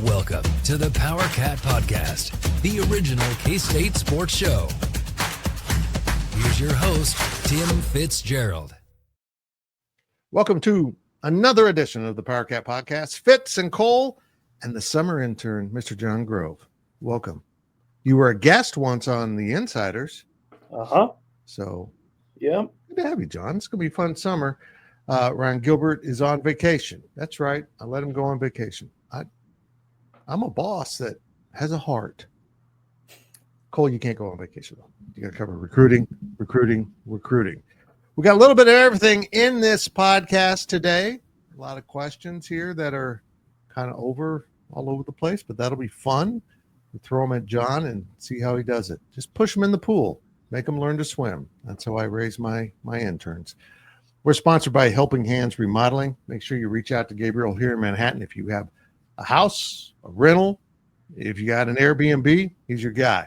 Welcome to the PowerCat Podcast, the original K-State sports show. Here's your host, Tim Fitzgerald. Welcome to another edition of the PowerCat Podcast. Fitz and Cole and the summer intern, Mr. Jon Grove. Welcome. You were a guest once on The Insiders. So, yeah. Good to have you, John. It's going to be a fun summer. Ryan Gilbert is on vacation. That's right. I let him go on vacation. I'm a boss that has a heart. Cole, you can't go on vacation, though. You got to cover recruiting. We got a little bit of everything in this podcast today. A lot of questions here that are kind of all over the place, but that'll be fun. We'll throw them at John and see how he does it. Just push him in the pool. Make them learn to swim. That's how I raise my interns. We're sponsored by Helping Hands Remodeling. Make sure you reach out to Gabriel here in Manhattan if you have a house, a rental. If you got an Airbnb, he's your guy.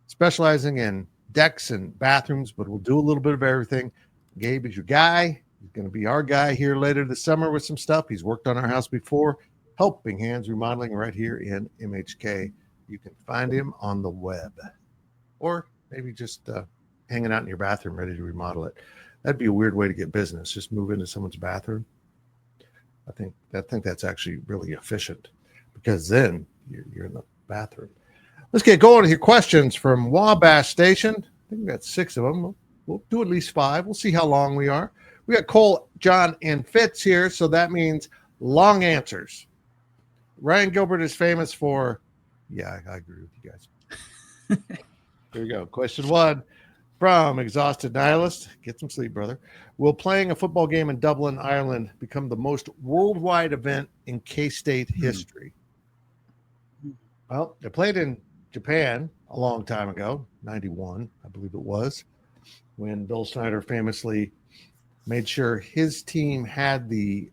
Specializing in decks and bathrooms, but we'll do a little bit of everything. Gabe is your guy. He's going to be our guy here later this summer with some stuff. He's worked on our house before. Helping Hands Remodeling right here in MHK. You can find him on the web. Or maybe just hanging out in your bathroom ready to remodel it. That'd be a weird way to get business. Just move into someone's bathroom. I think that's actually really efficient because then you're in the bathroom. Let's get going with your questions from Wabash Station. I think we got 6 of them. We'll do at least 5. We'll see how long we are. We got Cole, John, and Fitz here, so that means long answers. Ryan Gilbert is famous for, I agree with you guys. Here we go. Question 1 from Exhausted Nihilist. Get some sleep, brother. Will playing a football game in Dublin, Ireland become the most worldwide event in K-State history? Well, they played in Japan a long time ago, 91, I believe it was, when Bill Snyder famously made sure his team had the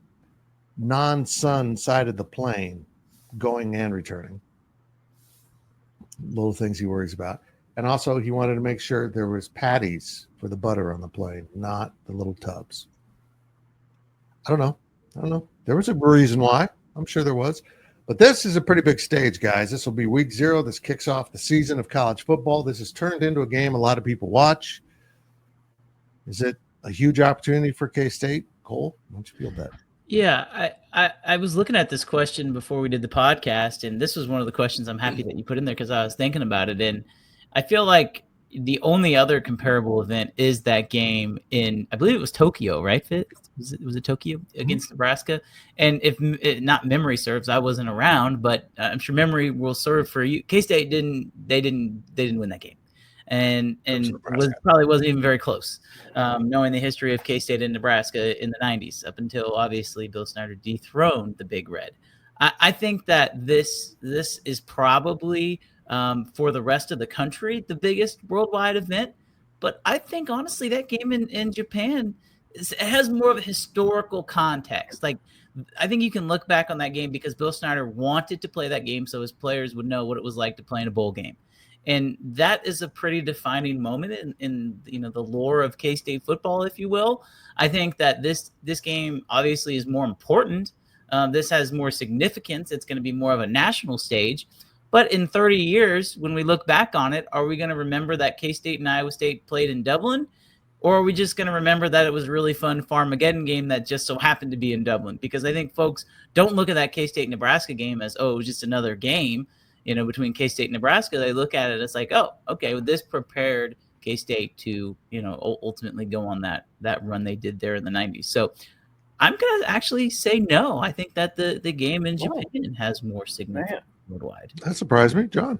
non-sun side of the plane going and returning. Little things he worries about. And also he wanted to make sure there was patties for the butter on the plane, not the little tubs. I don't know. There was a reason why. I'm sure there was. But this is a pretty big stage, guys. This will be week 0. This kicks off the season of college football. This has turned into a game a lot of people watch. Is it a huge opportunity for K-State? Cole, why don't you feel that? Yeah, I was looking at this question before we did the podcast, and this was one of the questions I'm happy that you put in there because I was thinking about it. And I feel like the only other comparable event is that game in, I believe it was Tokyo, right, Fit? Was it Tokyo against Nebraska? And if not memory serves, I wasn't around, but I'm sure memory will serve for you. K-State didn't win that game. And probably wasn't even very close, knowing the history of K-State and Nebraska in the 90s, up until obviously Bill Snyder dethroned the Big Red. I think that this is probably for the rest of the country the biggest worldwide event. But I think honestly that game in Japan has more of a historical context. Like I think you can look back on that game because Bill Snyder wanted to play that game so his players would know what it was like to play in a bowl game. And that is a pretty defining moment in the lore of K-State football, if you will. I think that this game obviously is more important. This has more significance. It's going to be more of a national stage. But in 30 years, when we look back on it, are we going to remember that K-State and Iowa State played in Dublin? Or are we just going to remember that it was a really fun Farmageddon game that just so happened to be in Dublin? Because I think folks don't look at that K-State-Nebraska game as, it was just another game, between K-State and Nebraska. They look at it as like, this prepared K-State to, ultimately go on that run they did there in the 90s. So I'm going to actually say no. I think that the game in Japan has more significance worldwide. That surprised me, John.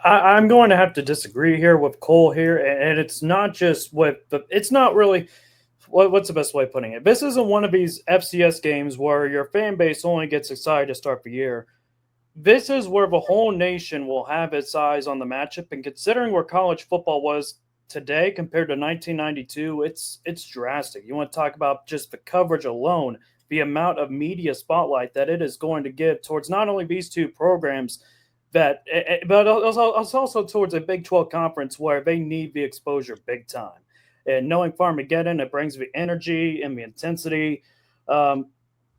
I'm going to have to disagree here with Cole here, and it's not just it's not really what's the best way of putting it. This isn't one of these FCS games where your fan base only gets excited to start the year. This is where the whole nation will have its eyes on the matchup, and considering where college football was today compared to 1992, it's drastic. You want to talk about just the coverage alone, the amount of media spotlight that it is going to give towards not only these two programs, but also towards a Big 12 conference where they need the exposure big time. And knowing Farmageddon, it brings the energy and the intensity.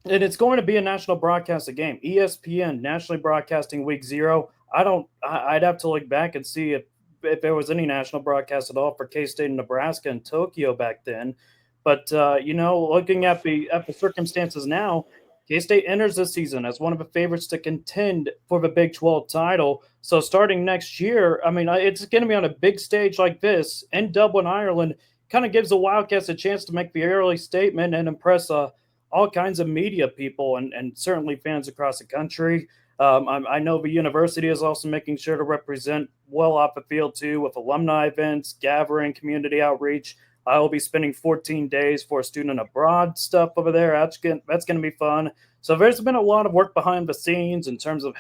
And it's going to be a national broadcasted game. ESPN nationally broadcasting week 0. I'd have to look back and see if there was any national broadcast at all for K-State and Nebraska and Tokyo back then. But looking at the circumstances now, K-State enters this season as one of the favorites to contend for the Big 12 title. So starting next year, I mean, it's going to be on a big stage like this in Dublin, Ireland. Kind of gives the Wildcats a chance to make the early statement and impress all kinds of media people and certainly fans across the country. I know the university is also making sure to represent well off the field too, with alumni events, gathering, community outreach. I will be spending 14 days for student abroad stuff over there. That's going to be fun. So there's been a lot of work behind the scenes in terms of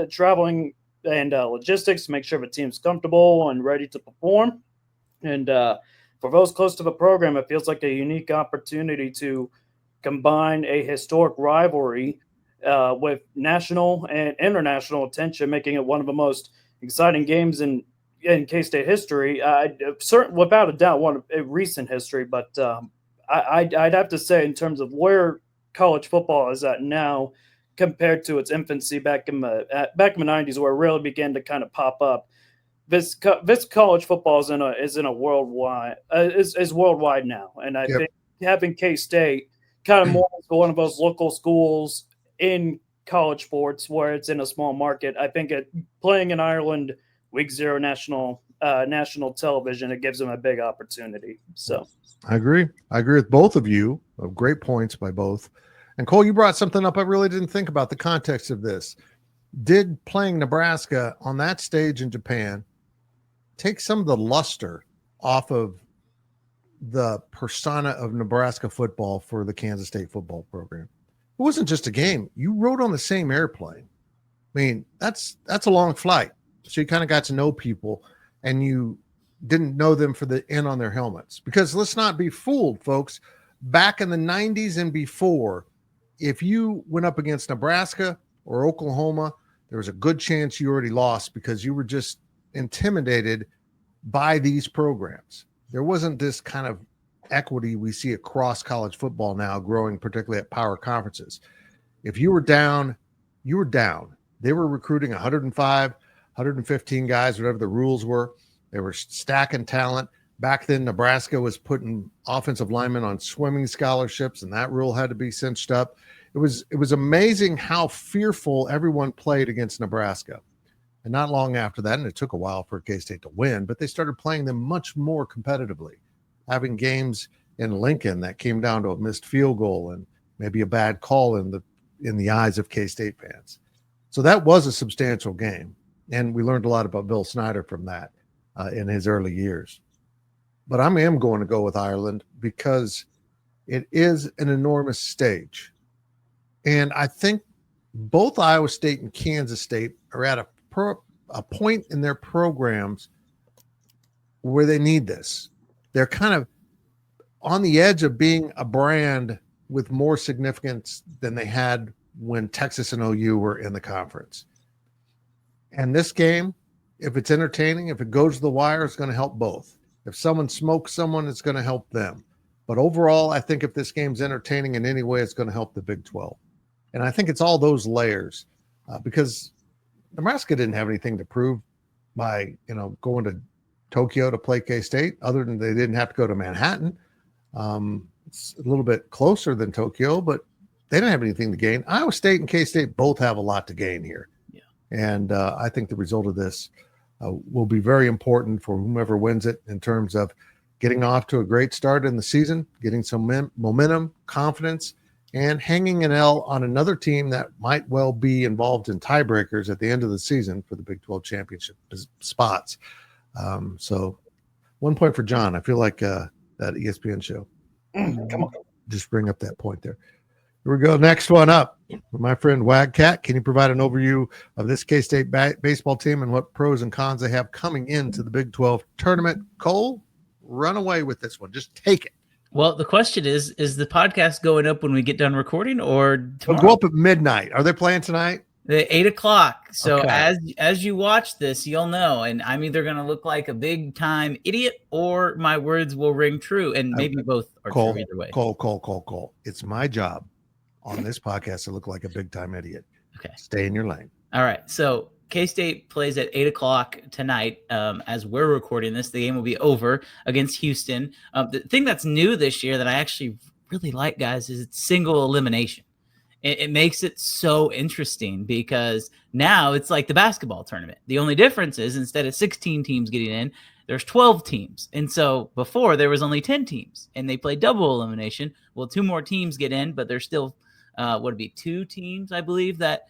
traveling and logistics to make sure the team's comfortable and ready to perform. And for those close to the program, it feels like a unique opportunity to combine a historic rivalry with national and international attention, making it one of the most exciting games in K-State history. Certain, without a doubt, one of recent history. But I'd have to say, in terms of where college football is at now compared to its infancy back in the 90s, where it really began to kind of pop up, this college football is worldwide now, and I think having K-State kind of more as one of those local schools in college sports where it's in a small market. I think playing in Ireland week 0 national television, it gives them a big opportunity. So I agree with both of you. Great points by both. And Cole, you brought something up I really didn't think about, the context of this. Did playing Nebraska on that stage in Japan take some of the luster off of the persona of Nebraska football for the Kansas State football program? It wasn't just a game. You rode on the same airplane. I mean, that's a long flight. So you kind of got to know people, and you didn't know them for the in on their helmets. Because let's not be fooled, folks. Back in the 90s and before, if you went up against Nebraska or Oklahoma, there was a good chance you already lost because you were just intimidated by these programs. There wasn't this kind of equity we see across college football now growing, particularly at power conferences. If you were down, you were down. They were recruiting 105, 115 guys, whatever the rules were. They were stacking talent. Back then, Nebraska was putting offensive linemen on swimming scholarships, and that rule had to be cinched up. It was amazing how fearful everyone played against Nebraska. And not long after that, and it took a while for K-State to win, but they started playing them much more competitively, having games in Lincoln that came down to a missed field goal and maybe a bad call in the eyes of K-State fans. So that was a substantial game, and we learned a lot about Bill Snyder from that in his early years. But I am going to go with Ireland because it is an enormous stage. And I think both Iowa State and Kansas State are at a point in their programs where they need this. They're kind of on the edge of being a brand with more significance than they had when Texas and OU were in the conference. And this game, if it's entertaining, if it goes to the wire, it's going to help both. If someone smokes someone, it's going to help them. But overall, I think if this game's entertaining in any way, it's going to help the Big 12. And I think it's all those layers because Nebraska didn't have anything to prove by, going to Tokyo to play K-State, other than they didn't have to go to Manhattan. It's a little bit closer than Tokyo, but they didn't have anything to gain. Iowa State and K-State both have a lot to gain here. Yeah. And I think the result of this will be very important for whomever wins it in terms of getting off to a great start in the season, getting some momentum, confidence, and hanging an L on another team that might well be involved in tiebreakers at the end of the season for the Big 12 championship spots. So 1 point for John. I feel like that ESPN show. Come on. Just bring up that point there. Here we go. Next one up. My friend Wagcat, can you provide an overview of this K-State baseball team and what pros and cons they have coming into the Big 12 tournament? Cole, run away with this one. Just take it. Well, the question is the podcast going up when we get done recording or tomorrow? It'll go up at midnight. Are they playing tonight? The 8:00. So okay. as you watch this, you'll know. And I'm either going to look like a big time idiot or my words will ring true. And maybe both are Cole, true either way. Cole. It's my job on this podcast, I look like a big time idiot. Okay. Stay in your lane. All right. So K-State plays at 8:00 tonight. As we're recording this, the game will be over against Houston. The thing that's new this year that I actually really like, guys, is it's single elimination. It makes it so interesting because now it's like the basketball tournament. The only difference is instead of 16 teams getting in, there's 12 teams. And so before there was only 10 teams and they play double elimination. Well, 2 more teams get in, but there's still, would it be 2 teams, I believe, that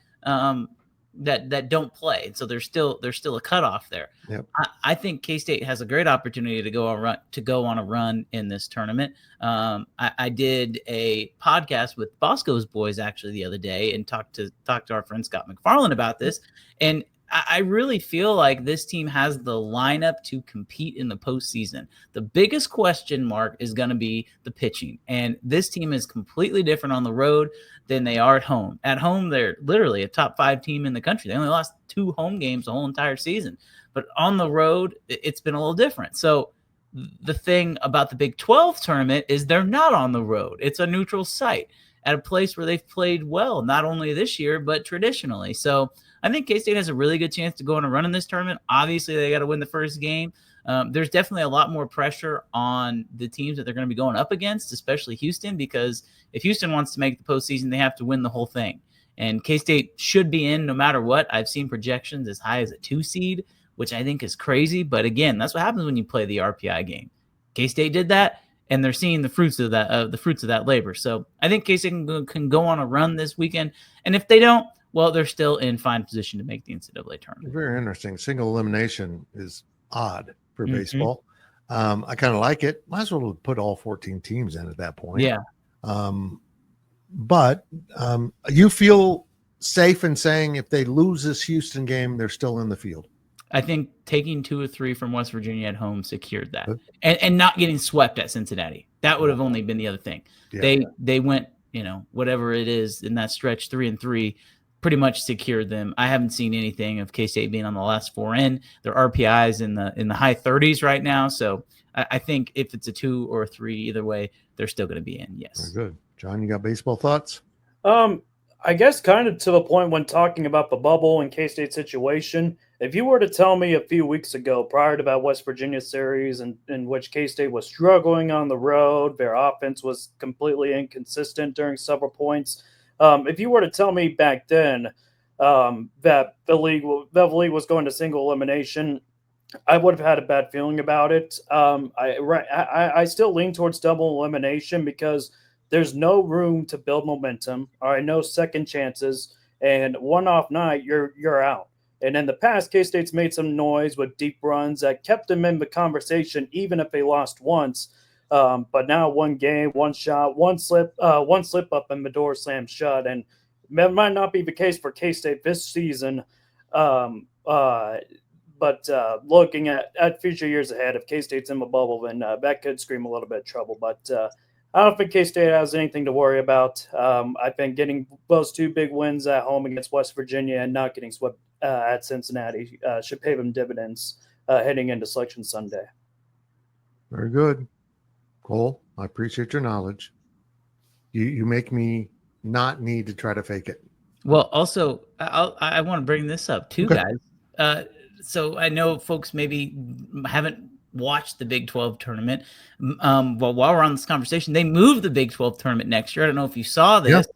don't play. And so there's still a cutoff there. Yep. I think K-State has a great opportunity to go on a run in this tournament. I did a podcast with Bosco's boys actually the other day and talked to our friend Scott McFarland about this. And I really feel like this team has the lineup to compete in the postseason. The biggest question mark is going to be the pitching. And this team is completely different on the road than they are at home. At home, they're literally a top 5 team in the country. They only lost 2 home games the whole entire season. But on the road, it's been a little different. So the thing about the Big 12 tournament is they're not on the road. It's a neutral site at a place where they've played well, not only this year, but traditionally. So I think K-State has a really good chance to go on a run in this tournament. Obviously, they got to win the first game. There's definitely a lot more pressure on the teams that they're going to be going up against, especially Houston, because if Houston wants to make the postseason, they have to win the whole thing. And K-State should be in no matter what. I've seen projections as high as a 2 seed, which I think is crazy. But again, that's what happens when you play the RPI game. K-State did that, and they're seeing the fruits of that labor. So I think K-State can go on a run this weekend. And if they don't, well, they're still in fine position to make the NCAA tournament. Very interesting. Single elimination is odd for baseball. I kind of like it. Might as well put all 14 teams in at that point. Yeah. But you feel safe in saying if they lose this Houston game, they're still in the field? I think taking 2 or 3 from West Virginia at home secured that, and not getting swept at Cincinnati. That would have only been the other thing. Yeah. They went, whatever it is in that stretch, 3-3, pretty much secured them. I haven't seen anything of K-State being on the last 4 in. Their RPIs in the high 30s right now. So I think if it's a 2 or a 3, either way, they're still going to be in. Yes. Very good. John, you got baseball thoughts? I guess kind of to the point when talking about the bubble and K-State situation, if you were to tell me a few weeks ago prior to that West Virginia series in which K-State was struggling on the road, their offense was completely inconsistent during several points. If you were to tell me back then that the league was going to single elimination, I would have had a bad feeling about it. I still lean towards double elimination because there's no room to build momentum. All right, no second chances, and one off night, you're out. And in the past, K-State's made some noise with deep runs that kept them in the conversation, even if they lost once. But now 1 game, 1 shot, one slip up, and the door slammed shut. And that might not be the case for K-State this season. But looking at future years ahead, if K-State's in the bubble, then that could scream a little bit of trouble. But I don't think K-State has anything to worry about. I think getting those 2 big wins at home against West Virginia and not getting swept at Cincinnati should pay them dividends heading into Selection Sunday. Very good. Cole, I appreciate your knowledge. You make me not need to try to fake it. Well, also, I want to bring this up too, guys. So I know folks maybe haven't watched the Big 12 tournament. Well, while we're on this conversation, they moved the Big 12 tournament next year. I don't know if you saw this,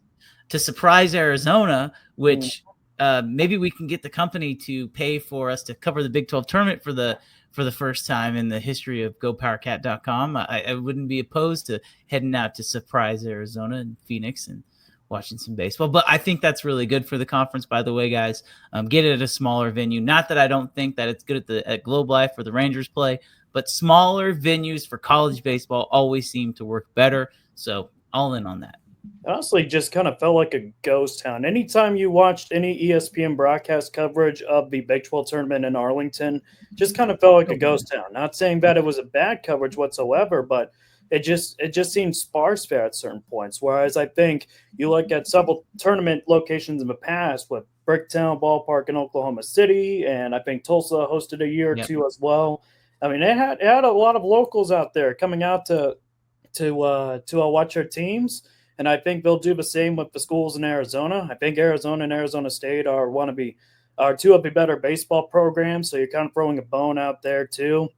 to surprise Arizona, which maybe we can get the company to pay for us to cover the Big 12 tournament for the first time in the history of GoPowercat.com. I wouldn't be opposed to heading out to surprise Arizona and Phoenix and watching some baseball. But I think that's really good for the conference, by the way, guys. Get it at a smaller venue. Not that I don't think that it's good at Globe Life where the Rangers play, but smaller venues for college baseball always seem to work better. So all in on that. Honestly, just kind of felt like a ghost town. Anytime you watched any ESPN broadcast coverage of the Big 12 tournament in Arlington, just kind of felt like a ghost town. Not saying that it was a bad coverage whatsoever, but it just seemed sparse there at certain points. Whereas I think you look at several tournament locations in the past with Bricktown Ballpark in Oklahoma City, and I think Tulsa hosted a year or two as well. I mean, it had a lot of locals out there coming out to watch our teams. And I think they'll do the same with the schools in Arizona. I think Arizona and Arizona State are two of the better baseball programs. So you're kind of throwing a bone out there too.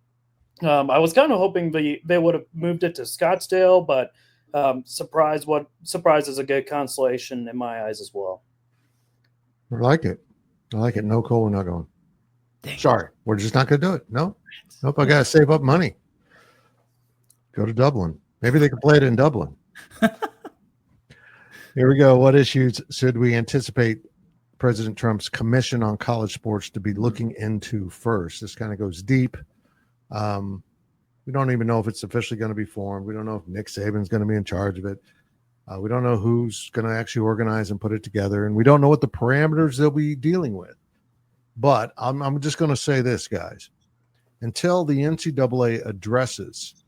I was kind of hoping they would have moved it to Scottsdale, but surprise is a good consolation in my eyes as well. I like it. No, Cole, we're not going. Dang. Sorry, we're just not going to do it. Nope. I got to save up money. Go to Dublin. Maybe they can play it in Dublin. Here we go. What issues should we anticipate President Trump's Commission on College Sports to be looking into first? This kind of goes deep. We don't even know if it's officially going to be formed. We don't know if Nick Saban's going to be in charge of it. We don't know who's going to actually organize and put it together. And we don't know what the parameters they'll be dealing with. But I'm just going to say this, guys. Until the NCAA addresses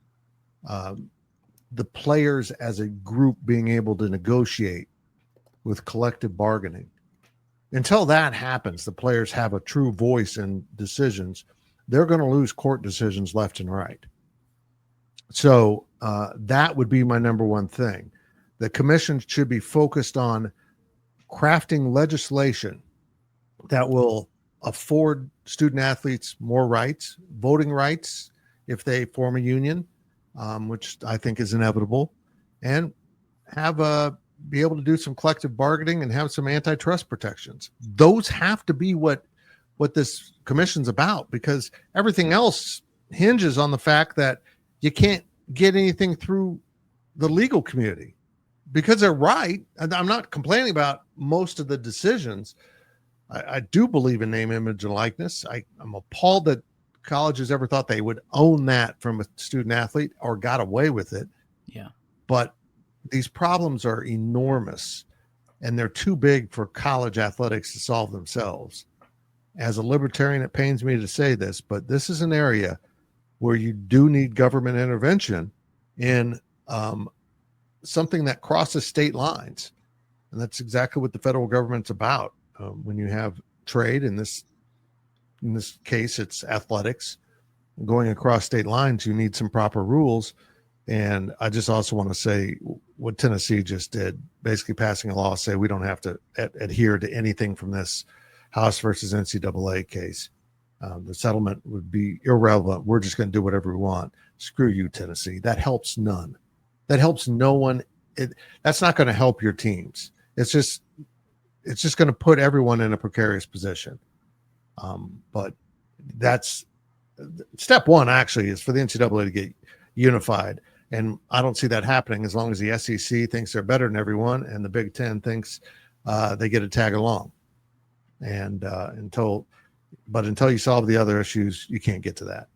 the players as a group being able to negotiate with collective bargaining, until that happens, the players have a true voice in decisions, they're going to lose court decisions left and right. So that would be my number one thing. The commission should be focused on crafting legislation that will afford student athletes more rights, voting rights if they form a union, which I think is inevitable, and be able to do some collective bargaining and have some antitrust protections. Those have to be what this commission's about, because everything else hinges on the fact that you can't get anything through the legal community because they're right. And I'm not complaining about most of the decisions. I do believe in name, image, and likeness. I'm appalled that colleges ever thought they would own that from a student athlete or got away with it. Yeah. But these problems are enormous, and they're too big for college athletics to solve themselves. As a libertarian, it pains me to say this, but this is an area where you do need government intervention in something that crosses state lines. And that's exactly what the federal government's about. When you have trade, in this case, it's athletics, going across state lines, you need some proper rules. And I just also want to say what Tennessee just did, basically passing a law, say we don't have to adhere to anything from this House versus NCAA case. The settlement would be irrelevant. We're just going to do whatever we want. Screw you, Tennessee. That helps none. That helps no one. That's not going to help your teams. It's just going to put everyone in a precarious position. But that's step one, actually, is for the NCAA to get unified. And I don't see that happening as long as the SEC thinks they're better than everyone and the Big Ten thinks they get to tag along. And until you solve the other issues, you can't get to that.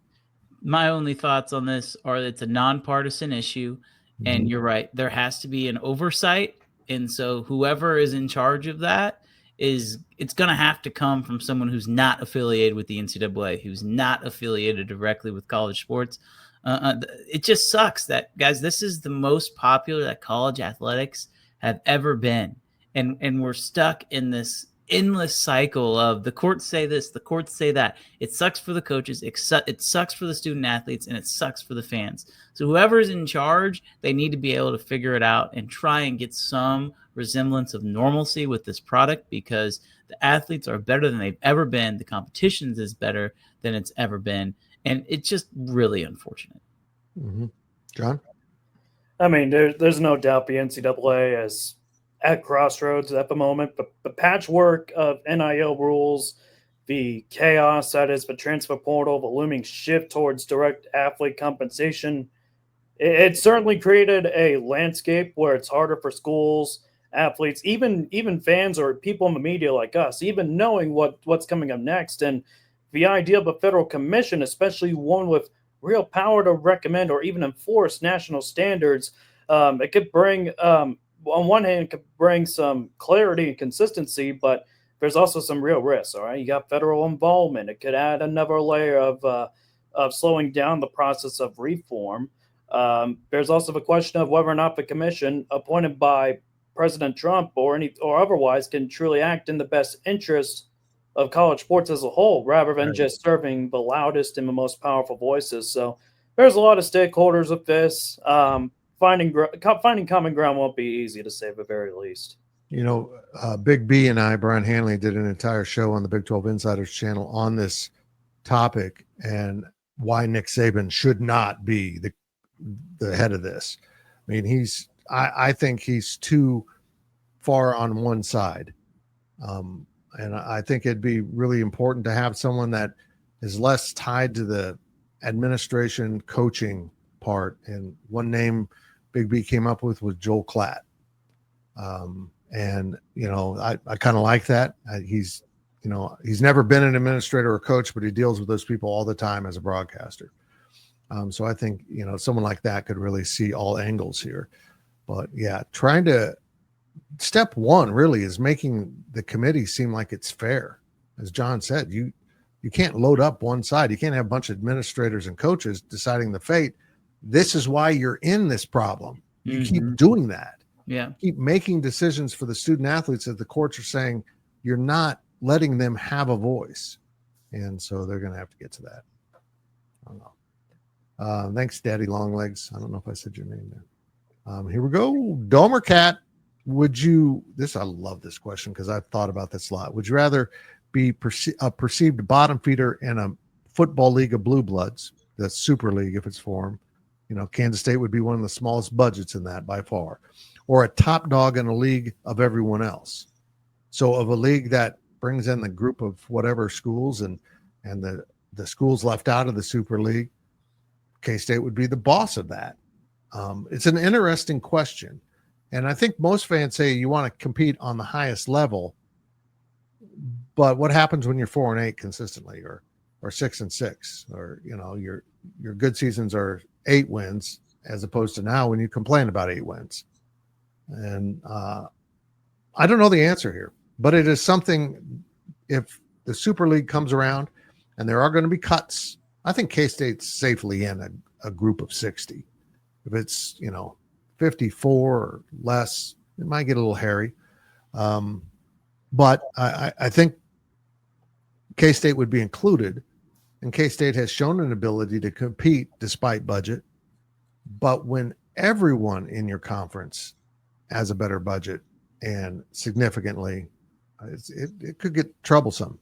My only thoughts on this are that it's a nonpartisan issue. And you're right, there has to be an oversight. And so whoever is in charge of that it's going to have to come from someone who's not affiliated with the NCAA, who's not affiliated directly with college sports. It just sucks that, guys, this is the most popular that college athletics have ever been. And we're stuck in this endless cycle of the courts say this, the courts say that. It sucks for the coaches, it sucks for the student athletes, and it sucks for the fans. So whoever's in charge, they need to be able to figure it out and try and get some resemblance of normalcy with this product, because the athletes are better than they've ever been. The competition is better than it's ever been. And it's just really unfortunate. Mm-hmm. John? I mean, there's no doubt the NCAA is at crossroads at the moment, but the patchwork of NIL rules, the chaos that is the transfer portal, the looming shift towards direct athlete compensation, it certainly created a landscape where it's harder for schools, athletes, even fans or people in the media like us, even knowing what's coming up next. And the idea of a federal commission, especially one with real power to recommend or even enforce national standards, it could bring on one hand, it could bring some clarity and consistency, but there's also some real risks. All right, you got federal involvement. It could add another layer of slowing down the process of reform. There's also the question of whether or not the commission appointed by President Trump or otherwise can truly act in the best interest of college sports as a whole, rather than just serving the loudest and the most powerful voices. So there's a lot of stakeholders of this. finding common ground won't be easy, to say the very least. Big B and I, Brian Hanley, did an entire show on the Big 12 Insiders channel on this topic and why Nick Saban should not be the head of this. I mean, I think he's too far on one side. And I think it'd be really important to have someone that is less tied to the administration coaching part. And one name Big B came up with was Joel Klatt. And I kind of like that. He's never been an administrator or coach, but he deals with those people all the time as a broadcaster. So I think, someone like that could really see all angles here. But yeah, step one really is making the committee seem like it's fair. As John said, you can't load up one side. You can't have a bunch of administrators and coaches deciding the fate. This is why you're in this problem. You keep doing that. Yeah. Keep making decisions for the student athletes that the courts are saying you're not letting them have a voice. And so they're going to have to get to that. I don't know. Thanks, Daddy Longlegs. I don't know if I said your name there. Here we go. Domer Cat. I love this question because I've thought about this a lot. Would you rather be a perceived bottom feeder in a football league of blue bloods, the Super League if it's formed? Kansas State would be one of the smallest budgets in that by far, or a top dog in a league of everyone else. So of a league that brings in the group of whatever schools and the schools left out of the Super League, K-State would be the boss of that. It's an interesting question. And I think most fans say you want to compete on the highest level, but what happens when you're 4-8 consistently, or 6-6, or your good seasons are 8 wins, as opposed to now when you complain about 8 wins. And I don't know the answer here, but it is something. If the Super League comes around and there are going to be cuts, I think K-State's safely in a group of 60. If it's 54 or less, it might get a little hairy. But I think K-State would be included, and K-State has shown an ability to compete despite budget. But when everyone in your conference has a better budget and significantly, it could get troublesome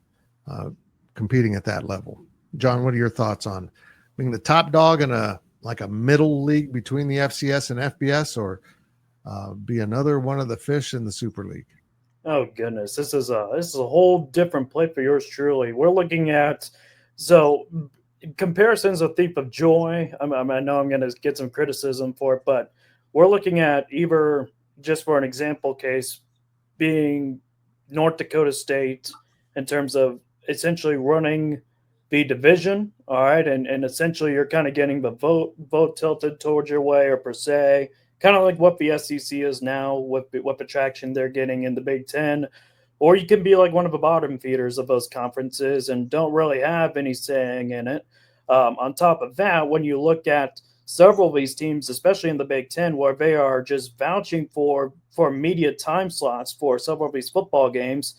competing at that level. John, what are your thoughts on being the top dog in a middle league between the FCS and FBS, or be another one of the fish in the Super League? Oh goodness, this is a whole different play for yours truly. We're looking at comparisons a thief of joy. I know I'm going to get some criticism for it, but we're looking at either, just for an example case, being North Dakota State in terms of essentially running the division, all right, and essentially you're kind of getting the vote tilted towards your way, or per se, kind of like what the SEC is now, what the traction they're getting in the Big Ten. Or you can be like one of the bottom feeders of those conferences and don't really have any saying in it. On top of that, when you look at several of these teams, especially in the Big Ten, where they are just vouching for media time slots for several of these football games,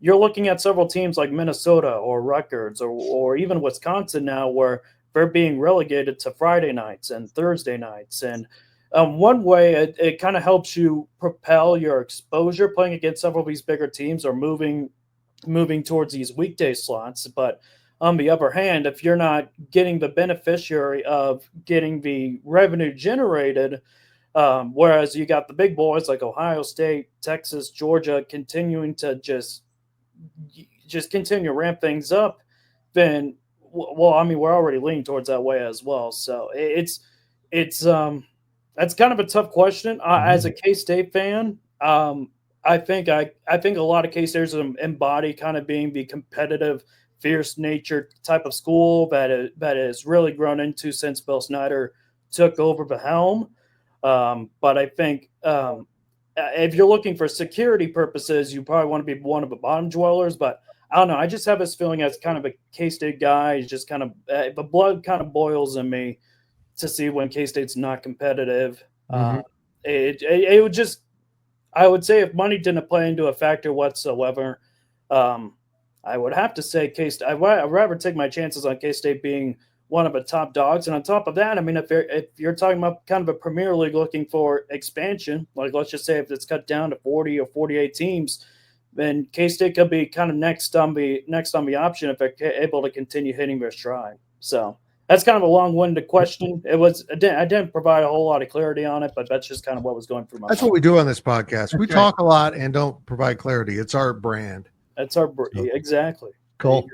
you're looking at several teams like Minnesota or Rutgers or even Wisconsin now, where they're being relegated to Friday nights and Thursday nights. And one way it kind of helps you propel your exposure playing against several of these bigger teams, or moving towards these weekday slots. But on the other hand, if you're not getting the beneficiary of getting the revenue generated, whereas you got the big boys like Ohio State, Texas, Georgia continuing to just continue to ramp things up, then we're already leaning towards that way as well. So it's that's kind of a tough question. As a K-State fan, I think a lot of K-Staters embody kind of being the competitive, fierce nature type of school that has really grown into since Bill Snyder took over the helm. But I think if you're looking for security purposes, you probably want to be one of the bottom dwellers. But I don't know. I just have this feeling as kind of a K-State guy, just kind of the blood kind of boils in me to see when K-State's not competitive. It would just, I would say, if money didn't play into a factor whatsoever, I would have to say K-State. I'd rather take my chances on K-State being one of the top dogs. And on top of that, I mean, if you're talking about kind of a Premier League looking for expansion, like let's just say if it's cut down to 40 or 48 teams, then K-State could be kind of next on the option if they're able to continue hitting their stride. So that's kind of a long-winded question. I didn't provide a whole lot of clarity on it, but that's just kind of what was going through my mind. What we do on this podcast. We talk a lot and don't provide clarity. It's our brand. That's our exactly. Cool.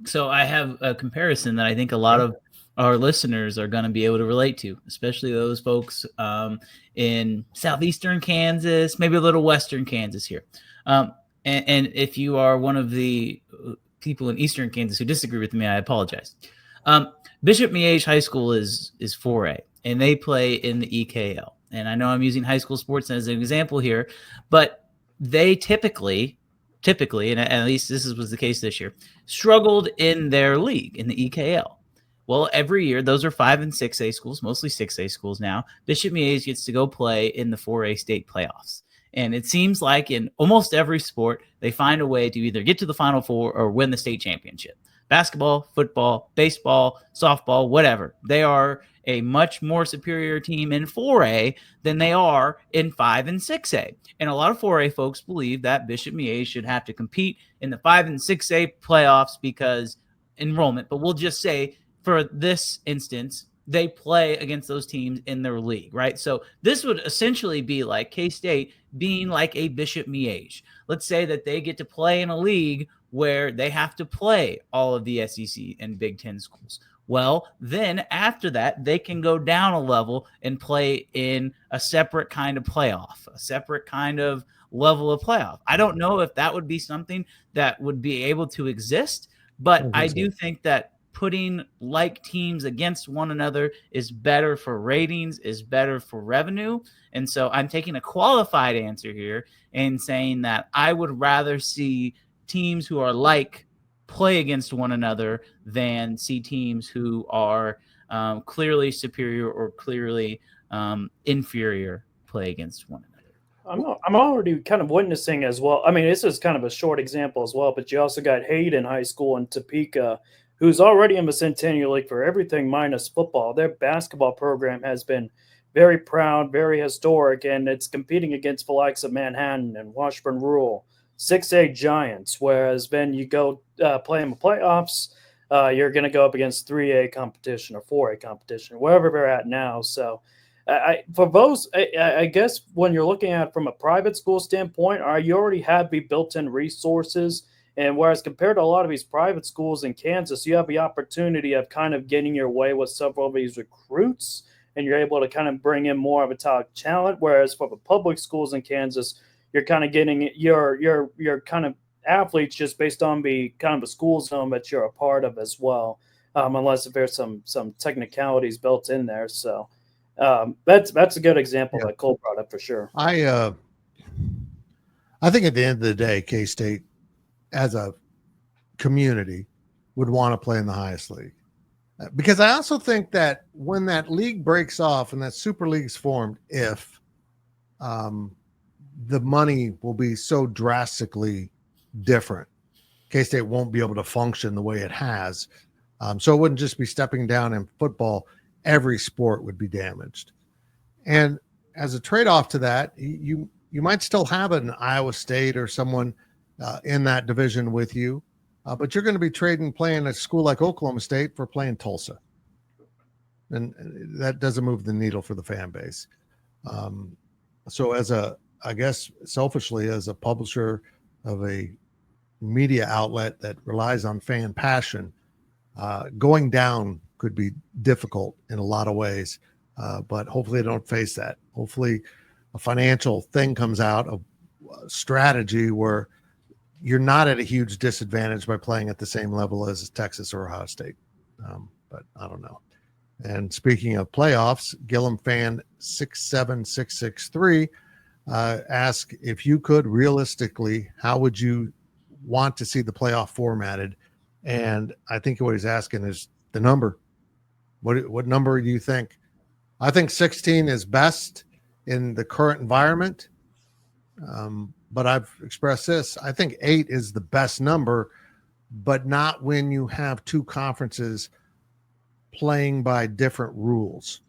So I have a comparison that I think a lot of our listeners are going to be able to relate to, especially those folks in southeastern Kansas, maybe a little western Kansas here. And if you are one of the people in eastern Kansas who disagree with me, I apologize. Bishop Miege High School is 4A, and they play in the EKL. And I know I'm using high school sports as an example here, but they typically, and at least this was the case this year, struggled in their league in the EKL. Well, every year, those are 5 and 6A schools, mostly 6A schools now. Bishop Miege gets to go play in the 4A state playoffs. And it seems like in almost every sport, they find a way to either get to the Final Four or win the state championship. Basketball, football, baseball, softball, whatever. They are a much more superior team in 4A than they are in 5 and 6A. And a lot of 4A folks believe that Bishop Miege should have to compete in the 5 and 6A playoffs because enrollment. But we'll just say for this instance, they play against those teams in their league, right? So this would essentially be like K-State being like a Bishop Miege. Let's say that they get to play in a league where they have to play all of the SEC and Big Ten schools. Well, then after that, they can go down a level and play in a separate kind of playoff, a separate kind of level of playoff. I don't know if that would be something that would be able to exist, but I do think that putting like teams against one another is better for ratings, is better for revenue. And so I'm taking a qualified answer here and saying that I would rather see teams who are like play against one another than see teams who are clearly superior or clearly inferior play against one another. I'm already kind of witnessing as well. I mean, this is kind of a short example as well, but you also got Hayden High School in Topeka, who's already in the Centennial League for everything minus football. Their basketball program has been very proud, very historic, and it's competing against the likes of Manhattan and Washburn Rural, 6A Giants, whereas then you go play in the playoffs, you're going to go up against 3A competition or 4A competition, wherever they're at now. So for those, I guess when you're looking at it from a private school standpoint, you already have the built-in resources. And whereas compared to a lot of these private schools in Kansas, you have the opportunity of kind of getting your way with several of these recruits, and you're able to kind of bring in more of a top talent. Whereas for the public schools in Kansas, you're kind of getting your kind of athletes just based on the kind of the school zone that you're a part of as well, unless if there's some technicalities built in there. So that's a good example that Cole brought up for sure. I think at the end of the day, K-State as a community would want to play in the highest league, because I also think that when that league breaks off and that super league's formed, if the money will be so drastically different, K-State won't be able to function the way it has. So it wouldn't just be stepping down in football. Every sport would be damaged. And as a trade-off to that, you might still have an Iowa State or someone in that division with you, but you're going to be playing a school like Oklahoma State for playing Tulsa. And that doesn't move the needle for the fan base. So I guess selfishly, as a publisher of a media outlet that relies on fan passion, going down could be difficult in a lot of ways, but hopefully they don't face that. Hopefully a financial thing comes out, a strategy where you're not at a huge disadvantage by playing at the same level as Texas or Ohio State. But I don't know. And speaking of playoffs, Gillum fan 67663 ask if you could realistically, how would you want to see the playoff formatted? And I think what he's asking is the number. What number do you think? I think 16 is best in the current environment. But I've expressed this. I think 8 is the best number, but not when you have two conferences playing by different rules.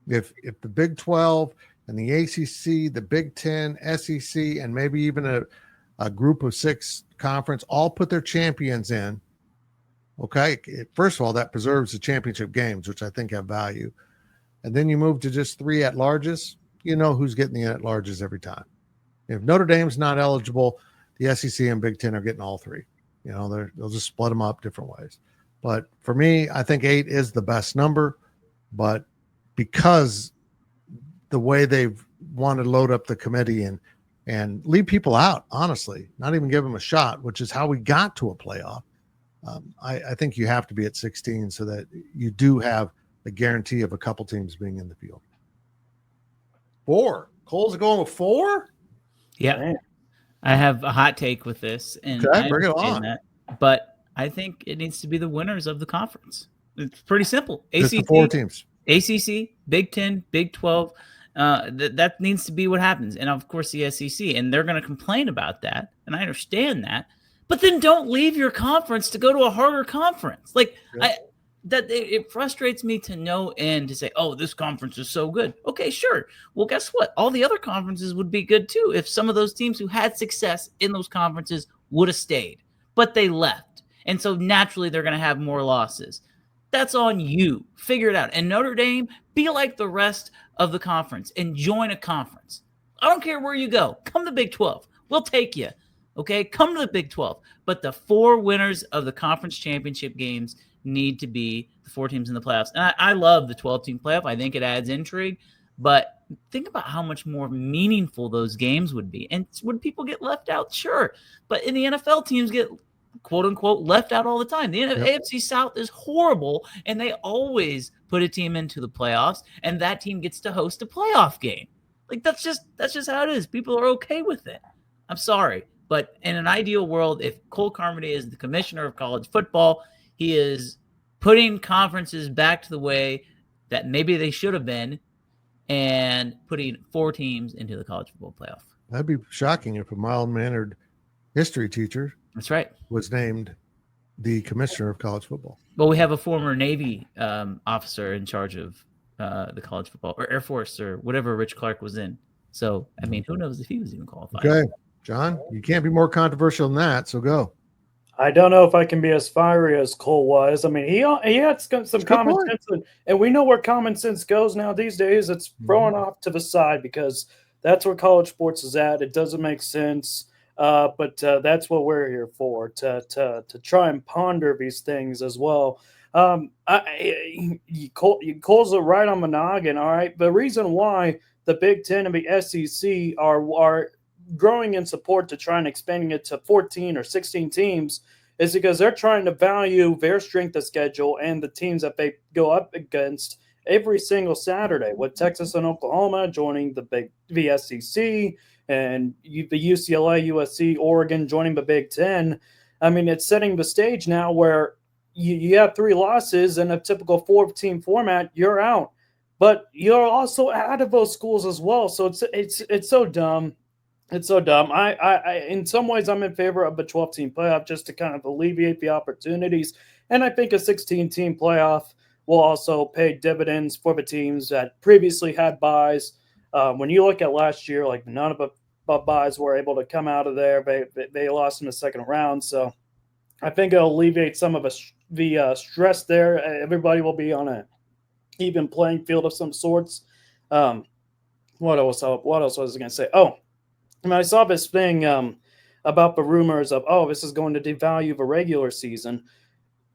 If the Big 12 and the ACC, the Big 10, SEC, and maybe even a group of 6 conference all put their champions in, okay, first of all, that preserves the championship games, which I think have value. And then you move to just 3 at-larges, you know who's getting the at-larges every time. If Notre Dame's not eligible, the SEC and Big 10 are getting all 3. You know, they'll just split them up different ways. But for me, I think 8 is the best number. But because the way they've wanted to load up the committee and leave people out, honestly, not even give them a shot, which is how we got to a playoff. I think you have to be at 16 so that you do have a guarantee of a couple teams being in the field. 4. Cole's going with 4? Yeah. Man. I have a hot take with this, and Okay, I bring it understand on. that, but I think it needs to be the winners of the conference. It's pretty simple. Just the 4 teams. ACC, Big 10, Big 12. That needs to be what happens. And of course the SEC, and they're going to complain about that. And I understand that, but then don't leave your conference to go to a harder conference. Like it frustrates me to no end to say, oh, this conference is so good. Okay, sure. Well, guess what? All the other conferences would be good too if some of those teams who had success in those conferences would have stayed, but they left. And so naturally they're going to have more losses. That's on you. Figure it out. And Notre Dame, be like the rest of the conference and join a conference. I don't care where you go. Come to Big 12. We'll take you. Okay? Come to the Big 12. But the 4 winners of the conference championship games need to be the 4 teams in the playoffs. And I love the 12-team playoff. I think it adds intrigue. But think about how much more meaningful those games would be. And would people get left out? Sure. But in the NFL, teams get quote-unquote left out all the time. The AFC South is horrible, and they always put a team into the playoffs, and that team gets to host a playoff game. Like, that's just how it is. People are okay with it. I'm sorry. But in an ideal world, if Cole Carmody is the commissioner of college football, he is putting conferences back to the way that maybe they should have been and putting 4 teams into the college football playoff. That'd be shocking if a mild-mannered history teacher That's right. was named the commissioner of college football. Well, we have a former Navy officer in charge of the college football, or Air Force, or whatever Rich Clark was in. So, I mean, who knows if he was even qualified. Okay, John, you can't be more controversial than that, so go. I don't know if I can be as fiery as Cole was. I mean, he had some common sense, and we know where common sense goes now these days. It's thrown off to the side because that's where college sports is at. It doesn't make sense. But that's what we're here for, to try and ponder these things as well. Cole's right on the noggin, all right? The reason why the Big 10 and the SEC are growing in support to try and expanding it to 14 or 16 teams is because they're trying to value their strength of schedule and the teams that they go up against every single Saturday, with Texas and Oklahoma joining the SEC, and the UCLA, USC, Oregon joining the Big 10. I mean, it's setting the stage now where you have 3 losses in a typical 4-team format, you're out. But you're also out of those schools as well. So it's so dumb. It's so dumb. I in some ways, I'm in favor of the 12-team playoff just to kind of alleviate the opportunities. And I think a 16-team playoff will also pay dividends for the teams that previously had buys. When you look at last year, like none of the buys were able to come out of there. They lost in the second round. So I think it'll alleviate some of the stress there. Everybody will be on an even playing field of some sorts. What else was I going to say? Oh, I mean, I saw this thing about the rumors of, this is going to devalue the regular season.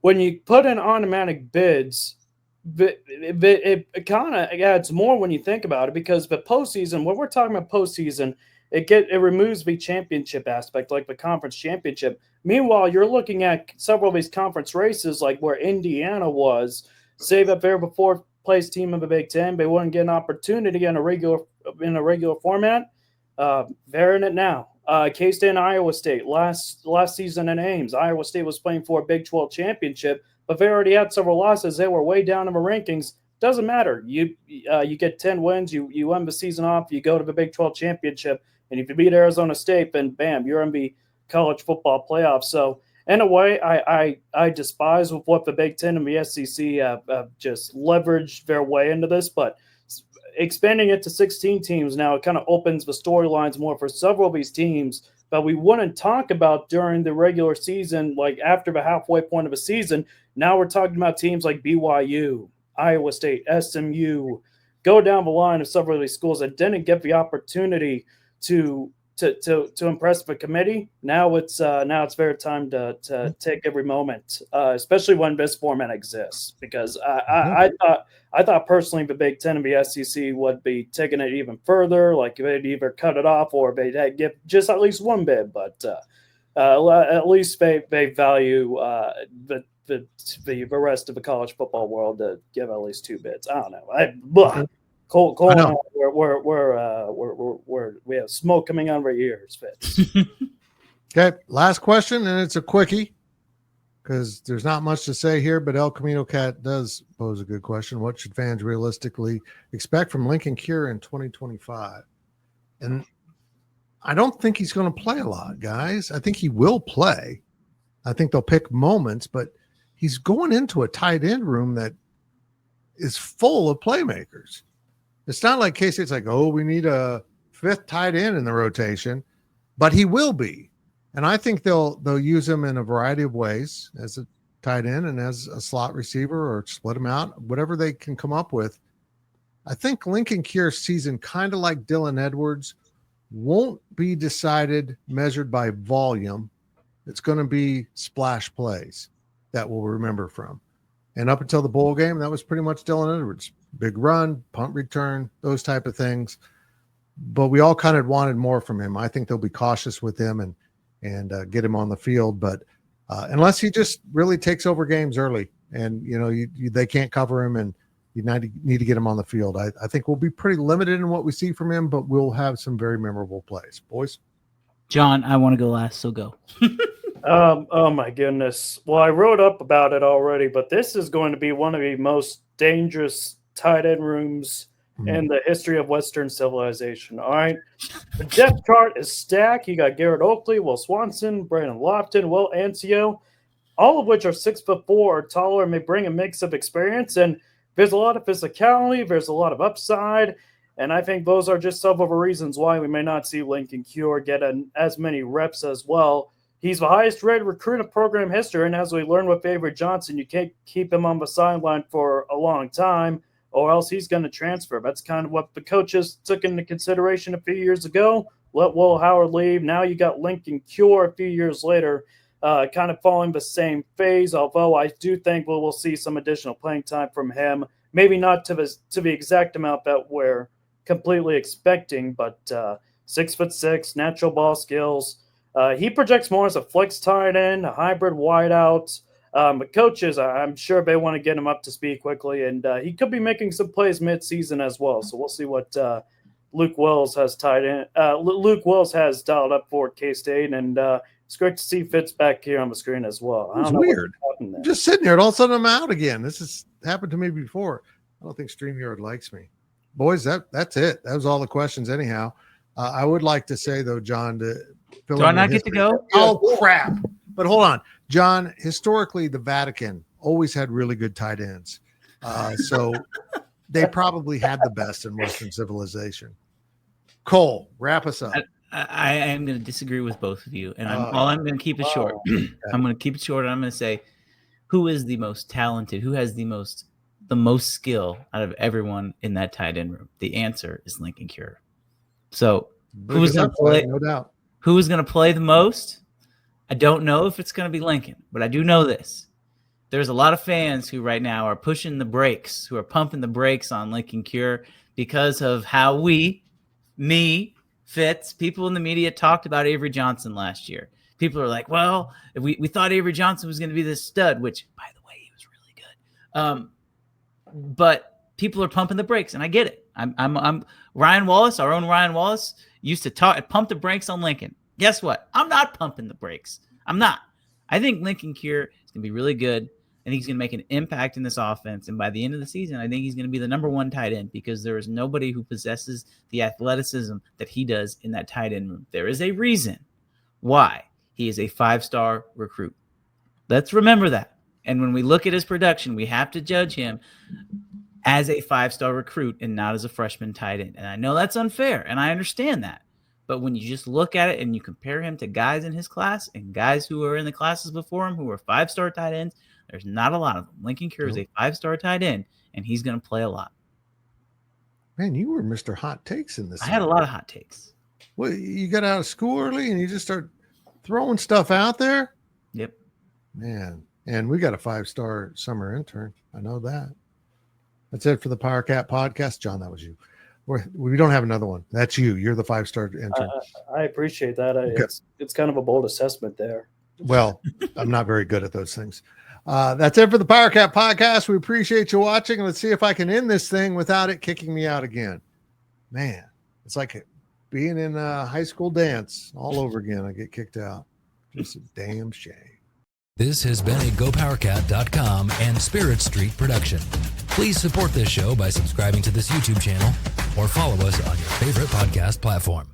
When you put in automatic bids, it kind of adds more when you think about it, because the postseason, when we're talking about postseason, it removes the championship aspect, like the conference championship. Meanwhile, you're looking at several of these conference races, like where Indiana was, say that they're the 4th place team of the Big 10, they wouldn't get an opportunity in a regular format. They're in it now. K-State and Iowa State last season in Ames, Iowa State was playing for a Big 12 championship, but they already had several losses. They were way down in the rankings. Doesn't matter. You get 10 wins. You end the season off. You go to the Big 12 championship, and if you beat Arizona State, then bam, you're in the college football playoff. So, in a way, I despise with what the Big Ten and the SEC have just leveraged their way into this, but expanding it to 16 teams now, it kind of opens the storylines more for several of these teams that we wouldn't talk about during the regular season, like after the halfway point of a season. Now we're talking about teams like BYU, Iowa State, SMU, go down the line of several of these schools that didn't get the opportunity to impress the committee. Now it's their time to take every moment, especially when this format exists. Because I thought personally the Big Ten and the SEC would be taking it even further, like they'd either cut it off or they'd give just at least one bid. But at least they value the rest of the college football world to give at least 2 bids. I don't know. Cole and I, we have smoke coming out of our ears, Fitz. Okay, last question, and it's a quickie because there's not much to say here, but El Camino Cat does pose a good question. What should fans realistically expect from Lincoln Cure in 2025? And I don't think he's going to play a lot, guys. I think he will play. I think they'll pick moments, but he's going into a tight end room that is full of playmakers. It's not like K-State's like, oh, we need a 5th tight end in the rotation, but he will be. And I think they'll use him in a variety of ways as a tight end and as a slot receiver or split him out, whatever they can come up with. I think Lincoln Cure's season, kind of like Dylan Edwards, won't be decided measured by volume. It's going to be splash plays that we'll remember from. And up until the bowl game, that was pretty much Dylan Edwards. Big run, punt return, those type of things. But we all kind of wanted more from him. I think they'll be cautious with him and get him on the field. But unless he just really takes over games early and, they can't cover him and you need to get him on the field, I think we'll be pretty limited in what we see from him, but we'll have some very memorable plays. Boys? John, I want to go last, so go. Oh my goodness. Well, I wrote up about it already, but this is going to be one of the most dangerous tight end rooms in the history of Western civilization. All right. The depth chart is stacked. You got Garrett Oakley, Will Swanson, Brandon Lofton, Will Ancio, all of which are 6'4" or taller and may bring a mix of experience. And there's a lot of physicality. There's a lot of upside. And I think those are just some of the reasons why we may not see Lincoln Cure get as many reps as well. He's the highest rated recruit in program history. And as we learned with Avery Johnson, you can't keep him on the sideline for a long time, or else he's going to transfer. That's kind of what the coaches took into consideration a few years ago. Let Will Howard leave. Now you got Lincoln Cure a few years later, kind of following the same phase, although I do think we'll see some additional playing time from him. Maybe not to the exact amount that we're completely expecting, but 6'6", natural ball skills. He projects more as a flex tight end, a hybrid wideout. But coaches, I'm sure they want to get him up to speed quickly, and he could be making some plays mid-season as well. So we'll see what Luke Wells has Luke Wells has dialed up for K-State, and it's great to see Fitz back here on the screen as well. It's weird. I'm just sitting here, and all of a sudden I'm out again. This has happened to me before. I don't think StreamYard likes me. Boys, that's it. That was all the questions anyhow. I would like to say, though, John, to fill do I not get to go? Oh, crap. But hold on. John, historically, the Vatican always had really good tight ends. So they probably had the best in Western civilization. Cole, wrap us up. I am going to disagree with both of you, and I'm going to keep it short. I'm going to keep it short, and I'm going to say, who is the most talented? Who has the most skill out of everyone in that tight end room? The answer is Lincoln Cure. So who is going to play? No doubt. Who is going to play the most? I don't know if it's going to be Lincoln, but I do know this. There's a lot of fans who right now are pushing the brakes, who are pumping the brakes on Lincoln Cure because of how me, Fitz, people in the media talked about Avery Johnson last year. People are like, well, we thought Avery Johnson was going to be this stud, which, by the way, he was really good. But people are pumping the brakes, and I get it. I'm Ryan Wallace, our own Ryan Wallace, used to pump the brakes on Lincoln. Guess what? I'm not pumping the brakes. I'm not. I think Lincoln Cure is going to be really good. I think he's going to make an impact in this offense. And by the end of the season, I think he's going to be the number 1 tight end because there is nobody who possesses the athleticism that he does in that tight end room. There is a reason why he is a 5-star recruit. Let's remember that. And when we look at his production, we have to judge him as a 5-star recruit and not as a freshman tight end. And I know that's unfair, and I understand that. But when you just look at it and you compare him to guys in his class and guys who are in the classes before him who are 5-star tight ends, there's not a lot of them. Lincoln Cure is a 5-star tight end, and he's going to play a lot. Man, you were Mr. Hot Takes in this. I had a lot of hot takes. Well, you got out of school early and you just start throwing stuff out there? Yep. Man, and we got a 5-star summer intern. I know that. That's it for the PowerCat podcast. John, that was you. We don't have another one. That's you. You're the 5-star intern. I appreciate that. Okay. It's kind of a bold assessment there. Well, I'm not very good at those things. That's it for the PowerCat podcast. We appreciate you watching. Let's see if I can end this thing without it kicking me out again. Man, it's like being in a high school dance all over again. I get kicked out. Just a damn shame. This has been a GoPowercat.com and Spirit Street production. Please support this show by subscribing to this YouTube channel or follow us on your favorite podcast platform.